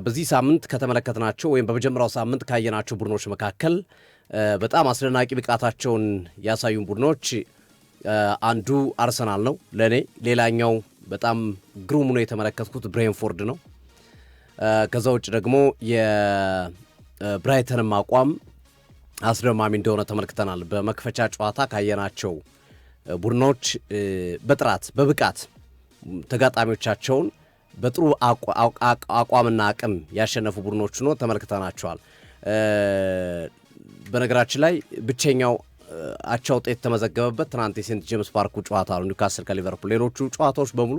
በዚህ ሳምንት ከተመለከትናቸው ወይም በመጀመሪያው ሳምንት ካየናቸው ቡድኖች መካከል በጣም አስደናቂ ብቃታቸውን ያሳዩን ቡድኖች አንዱ አርሰናል ነው ለኔ። ሌላኛው በጣም ግሩም ነው የተመለከትኩት ብሬንፎርድ ነው። ከዛ ውጭ ደግሞ የብራይተንም አቋም አስደማሚ እንደሆነ ተመልክተናል። በመክፈቻ ጨዋታ ካየናቸው ቡድኖች በጥራት በብቃት ተጋጣሚዎቻቸውን በጥሩ አቋምና አቅም ያሸነፉ ቡድኖች ነው ተመልክተናቸዋል። በነገራችን ላይ ብቸኛው አቻ ውጤት ተመዘገበበት ትናንት የሴንት ጄምስ ፓርኩ ጨዋታ ነው፣ ኒውካስል ከሊቨርፑል። ሌሎቹ ጨዋታዎች በሙሉ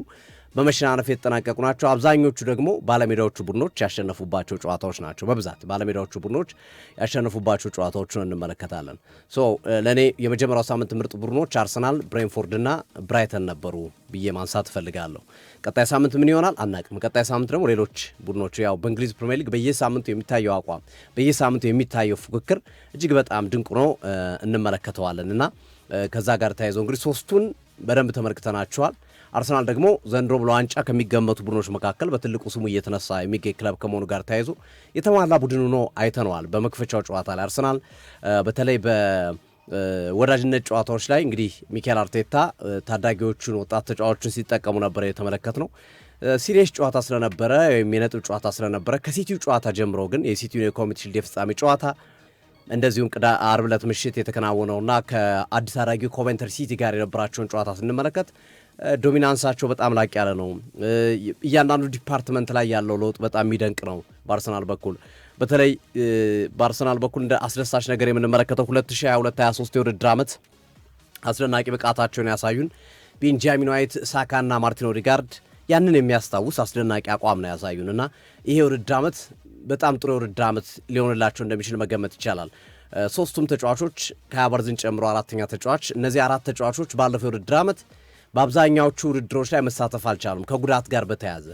በመሸናነፍ የተጠናቀቁ ናቸው። አብዛኞቹ ደግሞ ባለሜዳዎቹ ቡድኖች ያሸነፉባቸው ጨዋታዎች ናቸው። በብዛት ባለሜዳዎቹ ቡድኖች ያሸነፉባቸው ጨዋታዎችን እንመለከታለን። ለእኔ የመጀመሪያው ሳምንት ምርጥ ቡድኖች አርሰናል፣ ብሬንፎርድ እና ብራይተን ነበሩ ብዬ ማንሳት እፈልጋለሁ። ቀጣይ ሳምንት ምን ይሆናል አናቅም። ቀጣይ ሳምንት ደግሞ ሌሎች ቡድኖች ያው በእንግሊዝ ፕሪሚየር ሊግ በየሳምንቱ የሚታየው አቋም በየሳምንቱ የሚታየው ፉክክር እጅግ በጣም ድንቅ ነው እንመለከተዋለን እና ከዛ ጋር ተያይዘው እንግዲህ ሶስቱን በደንብ ተመልክተናቸዋል። አርሰናል ደግሞ ዘንድሮ ብሎ ዋንጫ ከሚገመቱ ቡድኖች መካከል በትልቁ ስሙ እየተነሳ የሚገኝ ክለብ ከመሆኑ ጋር ተያይዞ የተሟላ ቡድን ሆኖ አይተነዋል። በመክፈቻው ጨዋታ ላይ አርሰናል በተለይ በወዳጅነት ጨዋታዎች ላይ እንግዲህ ሚኬል አርቴታ ታዳጊዎቹን ወጣት ተጫዋቾችን ሲጠቀሙ ነበር የተመለከትነው። ሲሪየስ ጨዋታ ስለነበረ ወይም የነጥብ ጨዋታ ስለነበረ ከሲቲው ጨዋታ ጀምሮ ግን የሲቲውን የኮሚኒቲ ሺልድ የፍጻሜ ጨዋታ እንደዚሁም አርብ ዕለት ምሽት የተከናወነውና ከአዲስ አዳጊው ኮቨንተሪ ሲቲ ጋር የነበራቸውን ጨዋታ ስንመለከት ዶሚናንሳቸው በጣም ላቅ ያለ ነው። እያንዳንዱ ዲፓርትመንት ላይ ያለው ለውጥ በጣም የሚደንቅ ነው። በአርሰናል በኩል በተለይ በአርሰናል በኩል እንደ አስደሳች ነገር የምንመለከተው 2022-23 የውድድር ዓመት አስደናቂ ብቃታቸውን ያሳዩን ቤንጃሚን ዋይት፣ ሳካና ማርቲን ኦዴጋርድ ያንን የሚያስታውስ አስደናቂ አቋም ነው ያሳዩን እና ይሄ የውድድር ዓመት በጣም ጥሩ የውድድር ዓመት ሊሆንላቸው እንደሚችል መገመት ይቻላል። ሶስቱም ተጫዋቾች ከሃቨርዝን ጨምሮ አራተኛ ተጫዋች፣ እነዚህ አራት ተጫዋቾች ባለፈው የውድድር ዓመት በአብዛኛዎቹ ውድድሮች ላይ መሳተፍ አልቻሉም ከጉዳት ጋር በተያያዘ።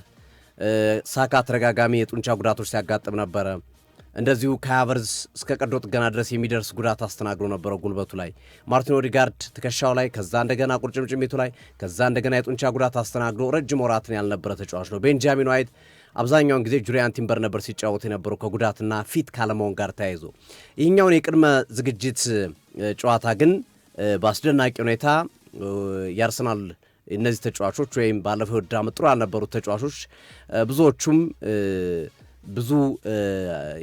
ሳካ ተደጋጋሚ የጡንቻ ጉዳቶች ሲያጋጥም ነበረ። እንደዚሁ ከሃቨርዝ እስከ ቀዶ ጥገና ድረስ የሚደርስ ጉዳት አስተናግዶ ነበረ ጉልበቱ ላይ። ማርቲን ኦዴጋርድ ትከሻው ላይ፣ ከዛ እንደገና ቁርጭምጭሚቱ ላይ፣ ከዛ እንደገና የጡንቻ ጉዳት አስተናግዶ ረጅም ወራትን ያልነበረ ተጫዋች ነው። ቤንጃሚን ዋይት አብዛኛውን ጊዜ ጁሪያን ቲምበር ነበር ሲጫወት የነበረው ከጉዳትና ፊት ካለመሆን ጋር ተያይዞ። ይህኛውን የቅድመ ዝግጅት ጨዋታ ግን በአስደናቂ ሁኔታ የአርሰናል እነዚህ ተጫዋቾች ወይም ባለፈው የውድድር ዓመት ጥሩ ያልነበሩት ተጫዋቾች ብዙዎቹም ብዙ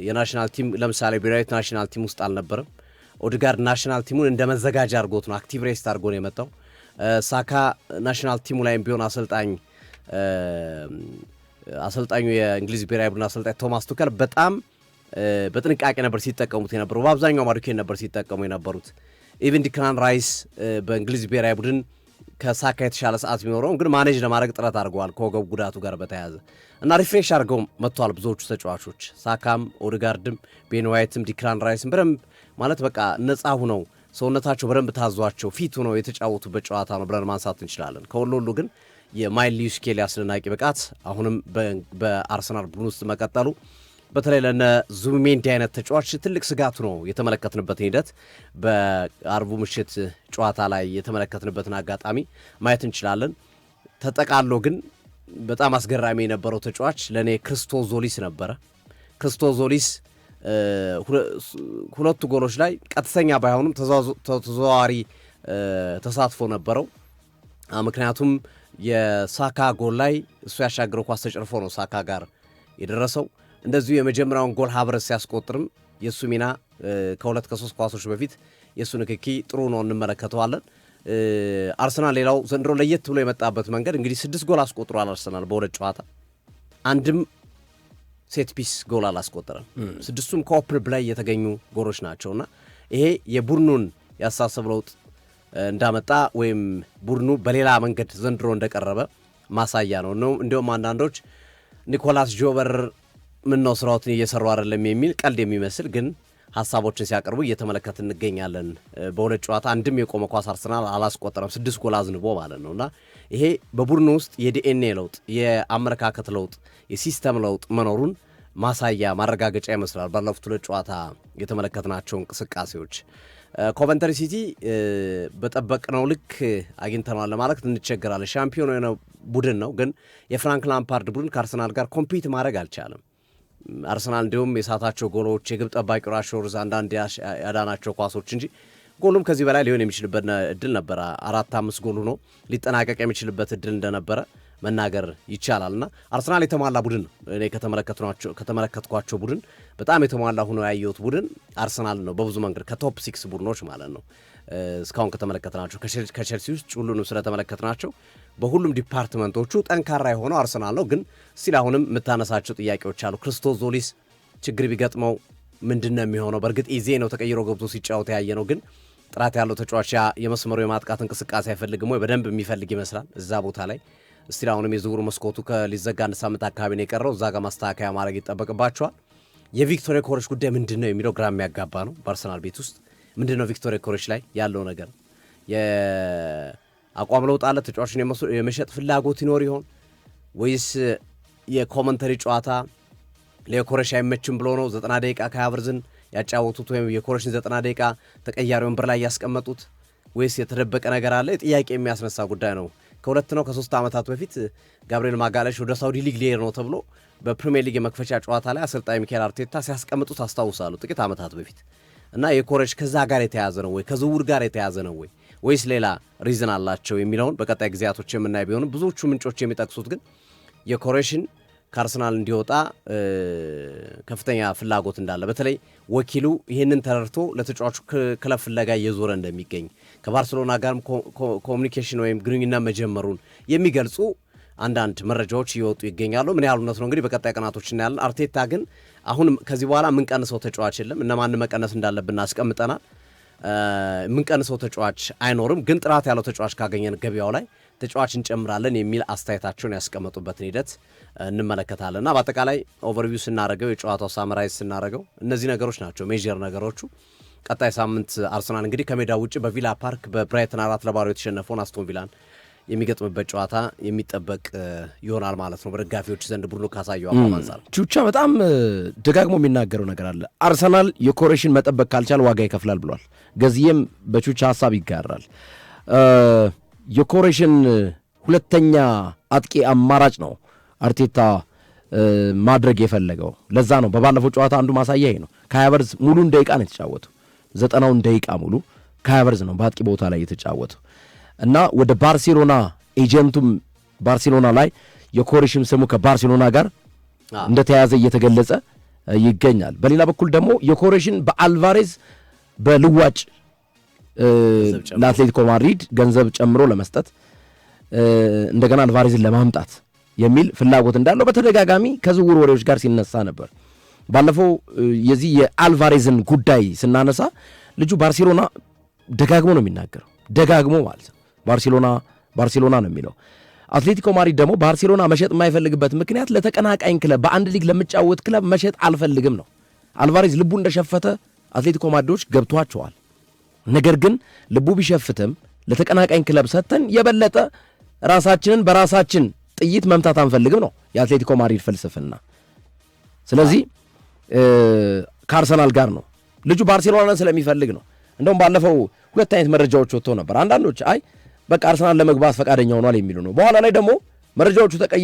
የናሽናል ቲም ለምሳሌ ብሔራዊ ናሽናል ቲም ውስጥ አልነበረም። ኦዴጋርድ ናሽናል ቲሙን እንደ መዘጋጃ አድርጎት ነው አክቲቭ ሬስት አድርጎ ነው የመጣው። ሳካ ናሽናል ቲሙ ላይም ቢሆን አሰልጣኙ የእንግሊዝ ብሔራዊ ቡድን አሰልጣኝ ቶማስ ቱከል በጣም በጥንቃቄ ነበር ሲጠቀሙት የነበረው። በአብዛኛው ማዱኬን ነበር ሲጠቀሙ የነበሩት። ኢቨን ዲክላን ራይስ በእንግሊዝ ብሔራዊ ቡድን ከሳካ የተሻለ ሰዓት ቢኖረውም ግን ማኔጅ ለማድረግ ጥረት አድርገዋል ከወገብ ጉዳቱ ጋር በተያያዘ እና ሪፍሬሽ አድርገው መጥተዋል ብዙዎቹ ተጫዋቾች። ሳካም፣ ኦዴጋርድም፣ ቤን ዋይትም፣ ዲክላን ራይስም በደንብ ማለት በቃ ነፃ ሁነው ሰውነታቸው በደንብ ታዟቸው ፊት ሁነው የተጫወቱበት ጨዋታ ነው ብለን ማንሳት እንችላለን። ከሁሉ ሁሉ ግን የማይል ሊዩስ ስኬሊ አስደናቂ ብቃት አሁንም በአርሰናል ቡድን ውስጥ መቀጠሉ በተለይ ለነ ዙቢሜንዲ አይነት ተጫዋች ትልቅ ስጋቱ ነው የተመለከትንበትን ሂደት በአርቡ ምሽት ጨዋታ ላይ የተመለከትንበትን አጋጣሚ ማየት እንችላለን። ተጠቃሎ ግን በጣም አስገራሚ የነበረው ተጫዋች ለእኔ ክርስቶስ ዞሊስ ነበረ። ክርስቶስ ዞሊስ ሁለቱ ጎሎች ላይ ቀጥተኛ ባይሆኑም ተዘዋዋሪ ተሳትፎ ነበረው። ምክንያቱም የሳካ ጎል ላይ እሱ ያሻገረው ኳስ ተጨርፎ ነው ሳካ ጋር የደረሰው። እንደዚሁ የመጀመሪያውን ጎል ሃቨርዝ ሲያስቆጥርም የእሱ ሚና ከሁለት ከሶስት ኳሶች በፊት የእሱ ንክኪ ጥሩ ነው እንመለከተዋለን። አርሰናል ሌላው ዘንድሮ ለየት ብሎ የመጣበት መንገድ እንግዲህ 6 ጎል አስቆጥሯል አርሰናል በሁለት ጨዋታ፣ አንድም ሴት ፒስ ጎል አላስቆጠረም። 6ቱም ከኦፕን ፕሌይ የተገኙ ጎሎች ናቸውና ይሄ የቡድኑን ያሳሰብ ለውጥ እንዳመጣ ወይም ቡድኑ በሌላ መንገድ ዘንድሮ እንደቀረበ ማሳያ ነው። እንዲሁም አንዳንዶች ኒኮላስ ጆበር ምን ነው ስራዎትን እየሰሩ አይደለም የሚል ቀልድ የሚመስል ግን ሐሳቦችን ሲያቀርቡ እየተመለከት እንገኛለን። በሁለት ጨዋታ አንድም የቆመ ኳስ አርሰናል አላስቆጠረም፣ 6 ጎል አዝንቦ ማለት ነውና ይሄ በቡድኑ ውስጥ የዲኤንኤ ለውጥ፣ የአመለካከት ለውጥ፣ የሲስተም ለውጥ መኖሩን ማሳያ ማረጋገጫ ይመስላል። ባለፉት ሁለት ጨዋታ የተመለከትናቸው እንቅስቃሴዎች ኮቨንተሪ ሲቲ በጠበቅነው ልክ አግኝተናል ለማለት እንቸገራለን። ሻምፒዮን የሆነ ቡድን ነው፣ ግን የፍራንክ ላምፓርድ ቡድን ከአርሰናል ጋር ኮምፒት ማድረግ አልቻለም። አርሰናል እንዲሁም የሳታቸው ጎሎች የግብ ጠባቂው ራሽፎርድ አንዳንድ ያዳናቸው ኳሶች እንጂ ጎሉም ከዚህ በላይ ሊሆን የሚችልበት እድል ነበረ። 4-5 ጎል ሆኖ ሊጠናቀቅ የሚችልበት እድል እንደነበረ መናገር ይቻላልና አርሰናል የተሟላ ቡድን ነው። እኔ ከተመለከትኳቸው ቡድን በጣም የተሟላ ሆኖ ያየሁት ቡድን አርሰናል ነው። በብዙ መንገድ ከቶፕ 6 ቡድኖች ማለት ነው እስካሁን ከተመለከትናቸው ከቼልሲ ውስጥ ሁሉንም ስለተመለከትናቸው በሁሉም ዲፓርትመንቶቹ ጠንካራ የሆነው አርሰናል ነው። ግን ሲል አሁንም የምታነሳቸው ጥያቄዎች አሉ። ክርስቶስ ዞሊስ ችግር ቢገጥመው ምንድነው የሚሆነው? በእርግጥ ኢዜ ነው ተቀይሮ ገብቶ ሲጫወት ያየ ነው። ግን ጥራት ያለው ተጫዋች የመስመሩ የማጥቃት እንቅስቃሴ አይፈልግም ወይ? በደንብ የሚፈልግ ይመስላል እዛ ቦታ ላይ። እስቲል አሁንም የዝውውር መስኮቱ ሊዘጋ አንድ ሳምንት አካባቢ ነው የቀረው። እዛ ጋር ማስተካከያ ማድረግ ይጠበቅባቸዋል። የቪክቶር ኮሬሽ ጉዳይ ምንድነው የሚለው ግራ የሚያጋባ ነው። በአርሰናል ቤት ውስጥ ምንድነው ቪክቶር ኮሬሽ ላይ ያለው ነገር? የአቋም ለውጥ አለ? ተጫዋቹን የመሸጥ ፍላጎት ይኖር ይሆን ወይስ የኮመንተሪ ጨዋታ ለኮሬሽ አይመችም ብሎ ነው 90 ደቂቃ ከሃቨርዝን ያጫወቱት ወይም የኮሬሽን 90 ደቂቃ ተቀያሪ ወንበር ላይ ያስቀመጡት ወይስ የተደበቀ ነገር አለ? ጥያቄ የሚያስነሳ ጉዳይ ነው። ከ3 ዓመታት በፊት ጋብሪኤል ማጋለሽ ወደ ሳውዲ ሊግ ሊሄድ ነው ተብሎ በፕሪሚየር ሊግ የመክፈቻ ጨዋታ ላይ አሰልጣኝ ሚካኤል አርቴታ ሲያስቀምጡት አስታውሳሉ ጥቂት ዓመታት በፊት። እና የኮሬሽ ከዛ ጋር የተያዘ ነው ወይ ከዝውውር ጋር የተያዘ ነው ወይ ወይስ ሌላ ሪዝን አላቸው የሚለውን በቀጣይ ጊዜያቶች የምናይ ቢሆንም ብዙዎቹ ምንጮች የሚጠቅሱት ግን የኮሬሽን ከአርሰናል እንዲወጣ ከፍተኛ ፍላጎት እንዳለ፣ በተለይ ወኪሉ ይህንን ተረድቶ ለተጫዋቹ ክለብ ፍለጋ እየዞረ እንደሚገኝ ከባርሴሎና ጋርም ኮሚኒኬሽን ወይም ግንኙነት መጀመሩን የሚገልጹ አንዳንድ መረጃዎች እየወጡ ይገኛሉ። ምን ያህል እውነት ነው እንግዲህ በቀጣይ ቀናቶች እናያለን። አርቴታ ግን አሁን ከዚህ በኋላ የምንቀንሰው ተጫዋች የለም፣ እነማን መቀነስ እንዳለብን አስቀምጠናል። የምንቀንሰው ተጫዋች አይኖርም፣ ግን ጥራት ያለው ተጫዋች ካገኘን ገበያው ላይ ተጫዋች እንጨምራለን የሚል አስተያየታቸውን ያስቀመጡበትን ሂደት እንመለከታለን። እና በአጠቃላይ ኦቨርቪው ስናደርገው የጨዋታው ሳመራይዝ ስናደርገው እነዚህ ነገሮች ናቸው ሜጀር ነገሮቹ። ቀጣይ ሳምንት አርሰናል እንግዲህ ከሜዳ ውጭ በቪላ ፓርክ በብራይተን 4-0 የተሸነፈውን አስቶን ቪላን የሚገጥምበት ጨዋታ የሚጠበቅ ይሆናል ማለት ነው። በደጋፊዎች ዘንድ ቡድኑ ካሳየው አቋም አንጻር ቹቻ በጣም ደጋግሞ የሚናገረው ነገር አለ። አርሰናል የኮሬሽን መጠበቅ ካልቻል ዋጋ ይከፍላል ብሏል። ገዚየም በቹቻ ሀሳብ ይጋራል። የኮሬሽን ሁለተኛ አጥቂ አማራጭ ነው አርቴታ ማድረግ የፈለገው። ለዛ ነው በባለፈው ጨዋታ አንዱ ማሳያ ነው። ከሃቨርዝ ሙሉን ደቂቃ ነው የተጫወተው። 90ውን ደቂቃ ሙሉ ከሃቨርዝ ነው በአጥቂ ቦታ ላይ የተጫወተው እና ወደ ባርሴሎና ኤጀንቱም ባርሴሎና ላይ የኮሬሽም ስሙ ከባርሴሎና ጋር እንደተያዘ እየተገለጸ ይገኛል። በሌላ በኩል ደግሞ የኮሬሽን በአልቫሬዝ በልዋጭ ለአትሌቲኮ ማድሪድ ገንዘብ ጨምሮ ለመስጠት እንደገና አልቫሬዝን ለማምጣት የሚል ፍላጎት እንዳለው በተደጋጋሚ ከዝውውር ወሬዎች ጋር ሲነሳ ነበር። ባለፈው የዚህ የአልቫሬዝን ጉዳይ ስናነሳ ልጁ ባርሴሎና ደጋግሞ ነው የሚናገረው፣ ደጋግሞ ማለት ነው ባርሴሎና ነው የሚለው። አትሌቲኮ ማድሪድ ደግሞ ባርሴሎና መሸጥ የማይፈልግበት ምክንያት ለተቀናቃኝ ክለብ በአንድ ሊግ ለሚጫወት ክለብ መሸጥ አልፈልግም ነው። አልቫሬዝ ልቡ እንደሸፈተ አትሌቲኮ ማድሪዶች ገብቷቸዋል። ነገር ግን ልቡ ቢሸፍትም ለተቀናቃኝ ክለብ ሰጥተን የበለጠ ራሳችንን በራሳችን ጥይት መምታት አንፈልግም ነው የአትሌቲኮ ማድሪድ ፍልስፍና። ስለዚህ ከአርሰናል ጋር ነው ልጁ ባርሴሎናን ስለሚፈልግ ነው። እንደውም ባለፈው 2 አይነት መረጃዎች ወጥተው ነበር። አንዳንዶች አይ በቃ አርሰናል ለመግባት ፈቃደኛ ሆኗል የሚሉ ነው። በኋላ ላይ ደግሞ መረጃዎቹ ተቀየሩ።